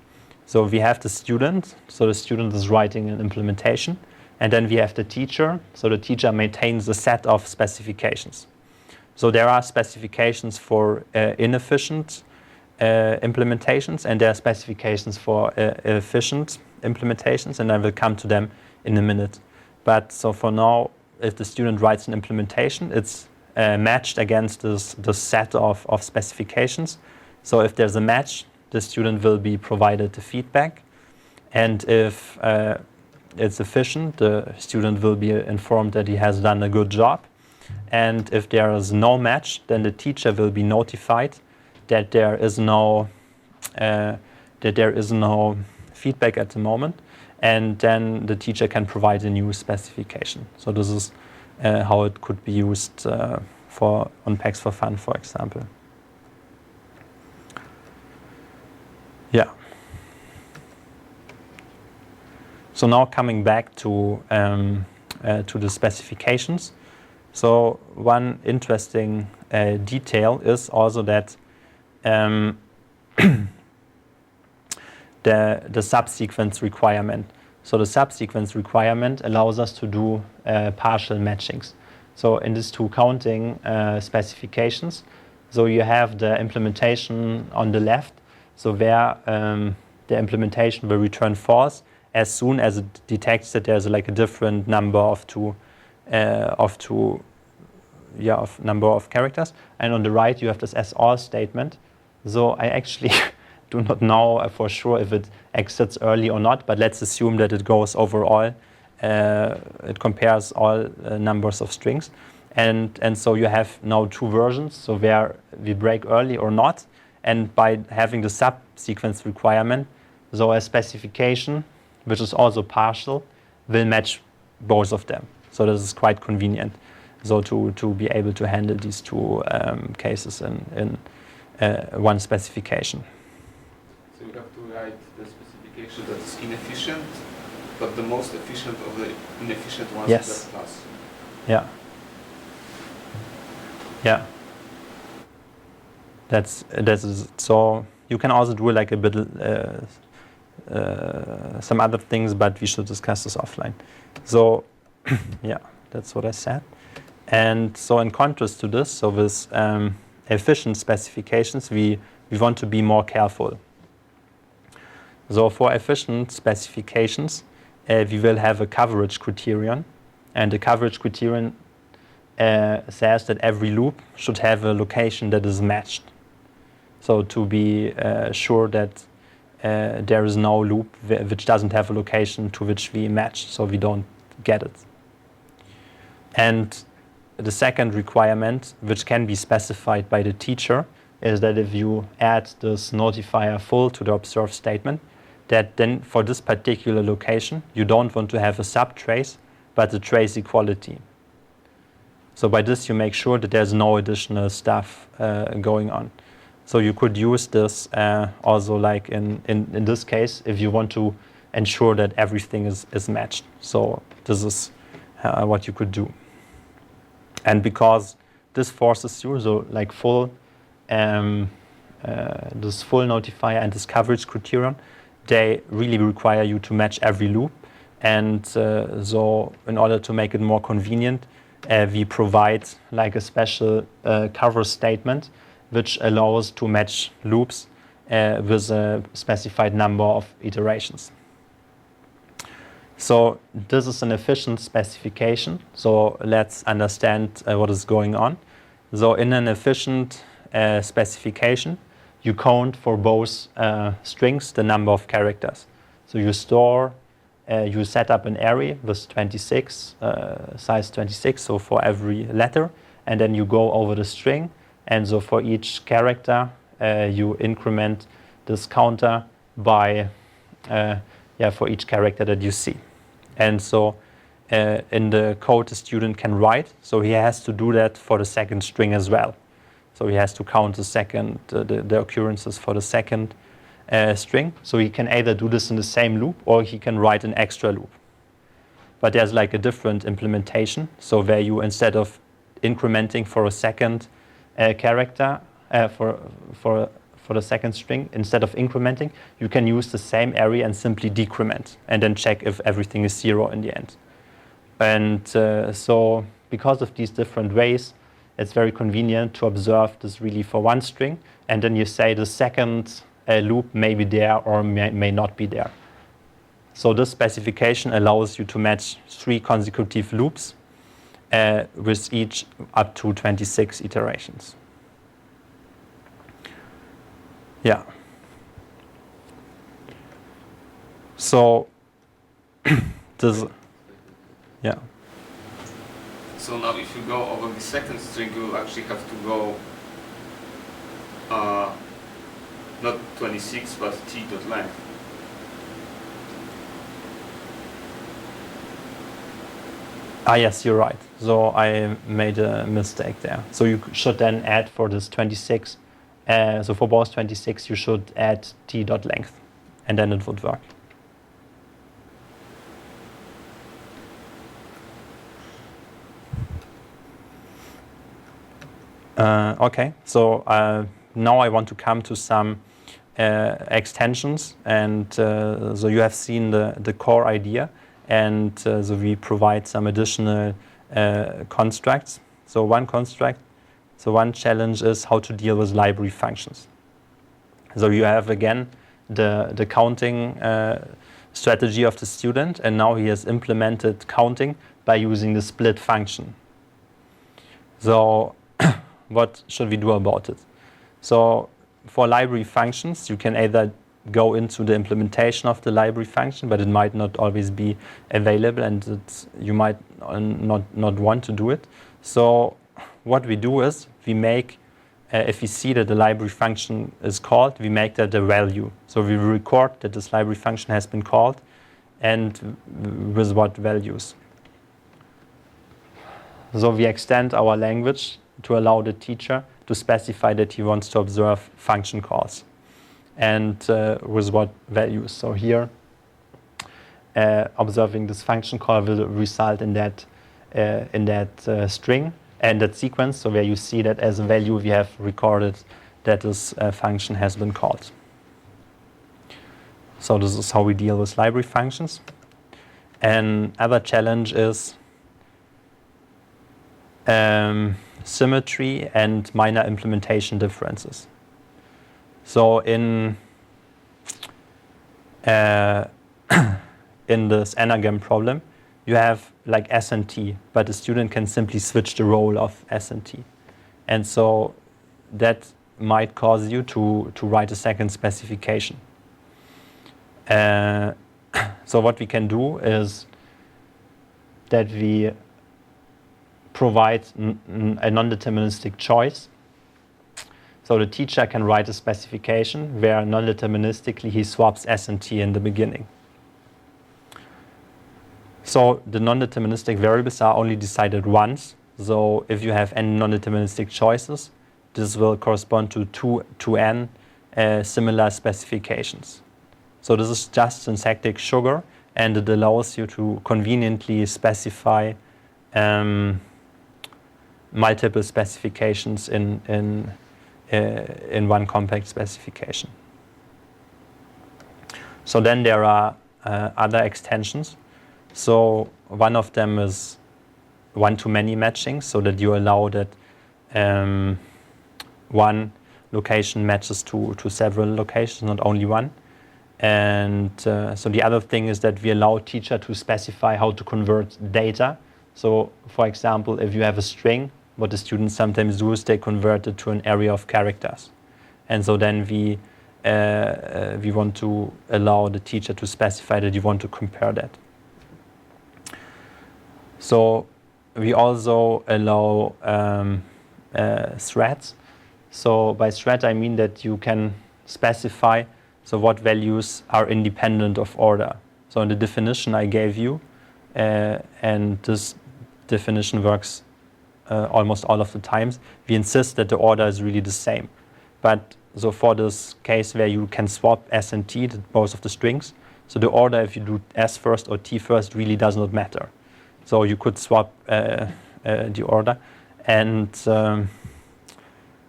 So we have the student, so the student is writing an implementation, and then we have the teacher, so the teacher maintains a set of specifications. So there are specifications for inefficient implementations, and there are specifications for efficient implementations, and I will come to them in a minute. But so for now, if the student writes an implementation, it's matched against this set of specifications. So if there's a match, the student will be provided the feedback. And if it's efficient, the student will be informed that he has done a good job. And if there is no match, then the teacher will be notified that there is no feedback at the moment. And then the teacher can provide a new specification. So this is how it could be used on Packs for Fun, for example. Yeah. So now coming back to the specifications. So one interesting detail is also that the subsequence requirement. So the subsequence requirement allows us to do partial matchings. So in these two counting specifications, so you have the implementation on the left, so where the implementation will return false as soon as it detects that there's like a different number of number of characters. And on the right, you have this as-all statement. So I actually do not know for sure if it exits early or not, but let's assume that it goes overall. It compares all numbers of strings. And so you have now two versions, so where we break early or not. And by having the subsequence requirement, so a specification, which is also partial, will match both of them. So this is quite convenient. So to be able to handle these two cases in one specification.
So you have to write the specification that is inefficient, but the most efficient of the inefficient ones in that class.
Yeah. Yeah. That's so you can also do like a bit some other things, but we should discuss this offline. So yeah, that's what I said. And so in contrast to this, so with efficient specifications, we want to be more careful. So for efficient specifications, we will have a coverage criterion, and the coverage criterion says that every loop should have a location that is matched. So to be sure that there is no loop which doesn't have a location to which we match, so we don't get it. And the second requirement, which can be specified by the teacher, is that if you add this notifier full to the observed statement, that then for this particular location, you don't want to have a subtrace, but a trace equality. So by this, you make sure that there's no additional stuff going on. So you could use this also like in this case, if you want to ensure that everything is matched. So this is what you could do. And because this forces you, so like full, this full notifier and this coverage criterion, they really require you to match every loop. And so in order to make it more convenient, we provide like a special cover statement which allows to match loops with a specified number of iterations. So this is an efficient specification. So let's understand what is going on. So in an efficient specification, you count for both strings the number of characters. So you store, you set up an array with 26, size 26, so for every letter, and then you go over the string. And so for each character, you increment this counter by, for each character that you see. And so in the code the student can write, so he has to do that for the second string as well. So he has to count the second, the occurrences for the second string. So he can either do this in the same loop or he can write an extra loop. But there's like a different implementation. So where you, instead of incrementing for a second character, for the second string, instead of incrementing, you can use the same array and simply decrement and then check if everything is 0 in the end. And so because of these different ways, it's very convenient to observe this really for one string, and then you say the second loop may be there or may not be there. So this specification allows you to match 3 consecutive loops with each up to 26 iterations. Yeah. So this, yeah.
So now if you go over the second string, you actually have to go not 26 but t.length.
Yes, you're right. So I made a mistake there. So you should then add for this 26. So for both 26, you should add t.length, and then it would work. Okay, so now I want to come to some extensions, and so you have seen the core idea, and so we provide some additional constructs. So one challenge is how to deal with library functions. So you have again the counting strategy of the student, and now he has implemented counting by using the split function. So what should we do about it? So for library functions, you can either go into the implementation of the library function, but it might not always be available, and you might not want to do it. So what we do is we make, if we see that the library function is called, we make that a value. So we record that this library function has been called and with what values. So we extend our language to allow the teacher to specify that he wants to observe function calls and with what values. So here, observing this function call will result in that string and that sequence. So where you see that as a value, we have recorded that this function has been called. So this is how we deal with library functions. Another challenge is symmetry and minor implementation differences. So in this anagram problem, you have like S and T, but the student can simply switch the role of S and T. And so that might cause you to write a second specification. So what we can do is that we provide a non-deterministic choice. So the teacher can write a specification where non-deterministically he swaps S and T in the beginning. So the non-deterministic variables are only decided once. So if you have n non-deterministic choices, this will correspond to 2n similar specifications. So this is just syntactic sugar, and it allows you to conveniently specify multiple specifications in one compact specification. So then there are other extensions. So one of them is one-to-many matching, so that you allow that one location matches to several locations, not only one. And so the other thing is that we allow teacher to specify how to convert data. So for example, if you have a string, what the students sometimes do is they convert it to an array of characters. And so then we want to allow the teacher to specify that you want to compare that. So we also allow threads. So by thread I mean that you can specify what values are independent of order. So in the definition I gave you, and this definition works almost all of the times, we insist that the order is really the same. But so for this case where you can swap S and T, both of the strings, so the order if you do S first or T first really does not matter. So you could swap the order. And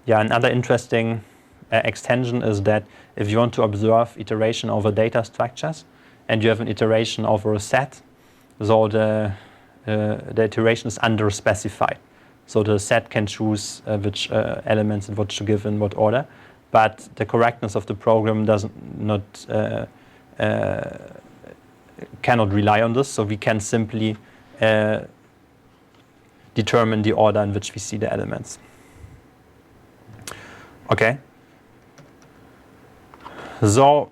another interesting extension is that if you want to observe iteration over data structures and you have an iteration over a set, so the iteration is under-specified. So the set can choose which elements and what to give in what order, but the correctness of the program cannot rely on this, so we can simply determine the order in which we see the elements. Okay. So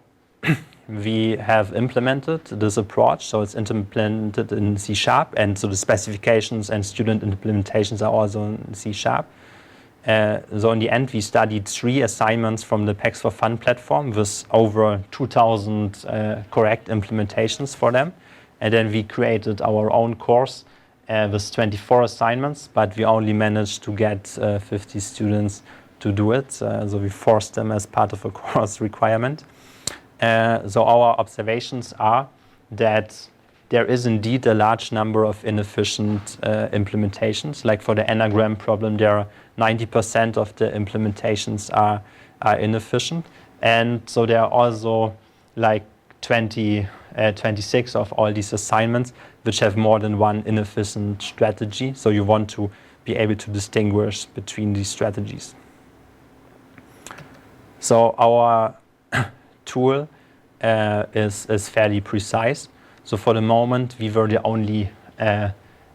we have implemented this approach, so it's implemented in C#, and so the specifications and student implementations are also in C#. So in the end, we studied 3 assignments from the Packs for Fun platform with over 2,000 correct implementations for them. And then we created our own course with 24 assignments, but we only managed to get 50 students to do it. So we forced them as part of a course requirement. So our observations are that there is indeed a large number of inefficient implementations. Like for the anagram problem, there are 90% of the implementations are inefficient. And so there are also like 26 of all these assignments which have more than one inefficient strategy. So you want to be able to distinguish between these strategies. So our tool is fairly precise. So for the moment, we were the only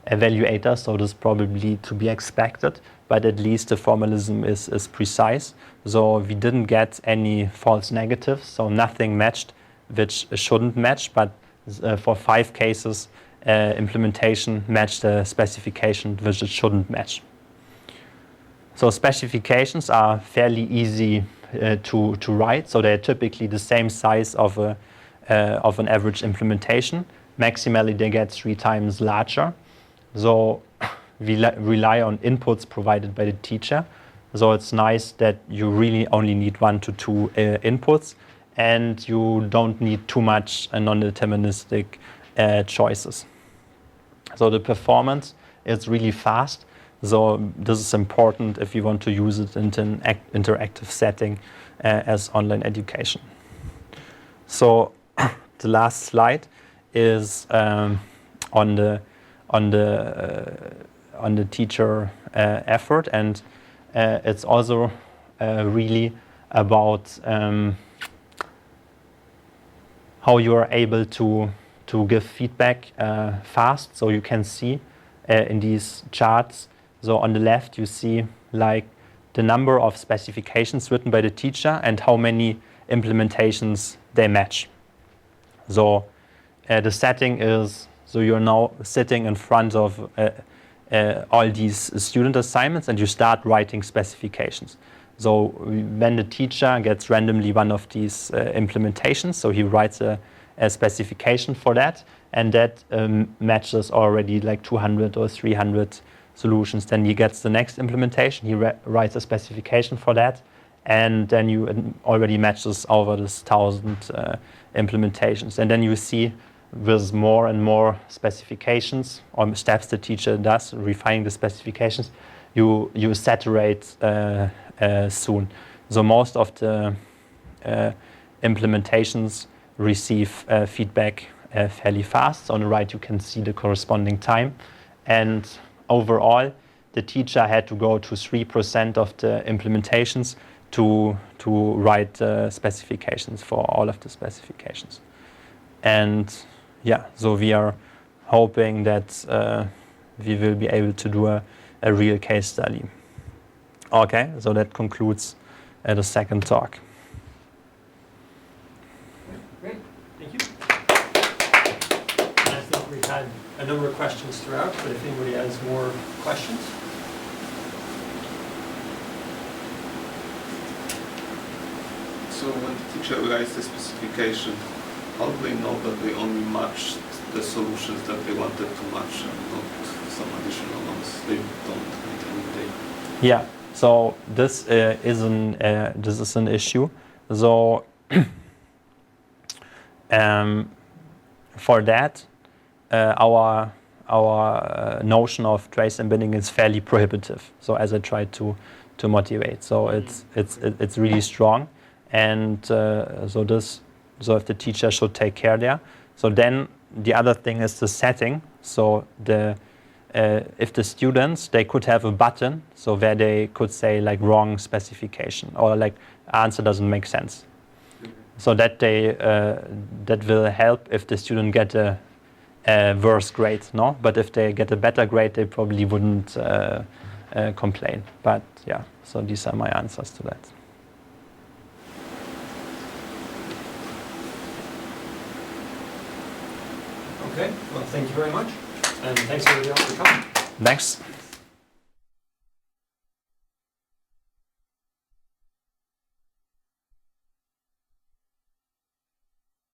evaluator, so this is probably to be expected, but at least the formalism is precise. So we didn't get any false negatives, so nothing matched which shouldn't match, but for 5 cases, implementation matched the specification which it shouldn't match. So specifications are fairly easy to write, so they're typically the same size of an average implementation. Maximally, they get 3 times larger. So we rely on inputs provided by the teacher. So it's nice that you really only need 1 to 2 inputs, and you don't need too much non-deterministic choices. So the performance is really fast. So this is important if you want to use it in an interactive setting as online education. So the last slide is on the teacher effort, and it's also really about how you are able to give feedback fast. So you can see in these charts. So on the left, you see like the number of specifications written by the teacher and how many implementations they match. So the setting is, so you're now sitting in front of all these student assignments and you start writing specifications. So when the teacher gets randomly one of these implementations, so he writes a specification for that, and that matches already like 200 or 300 solutions. Then he gets the next implementation, he writes a specification for that, and then you already matches over this 1,000 implementations. And then you see with more and more specifications or steps the teacher does, refining the specifications, you saturate soon. So most of the implementations receive feedback fairly fast. So on the right you can see the corresponding time, and overall the teacher had to go to 3% of the implementations to write specifications for all of the specifications. And yeah, so we are hoping that we will be able to do a real case study. Okay, so that concludes the second talk.
Great, thank you. And I think we've had a number of questions throughout, but if anybody has more questions.
So when the teacher writes the specification, how do they know that they only matched the solutions that they wanted to match and not some additional ones they don't make any day?
Yeah, so this is an issue. So for that, our notion of trace embedding is fairly prohibitive. So as I tried to motivate, so it's really strong, and so if the teacher should take care there. So then the other thing is the setting. So if the students, they could have a button, so where they could say like wrong specification or like answer doesn't make sense. So that that will help if the student get a worse grade, no? But if they get a better grade, they probably wouldn't complain. But yeah, so these are my answers to that.
Okay, well, thank you very much. And thanks everybody else for coming.
Thanks.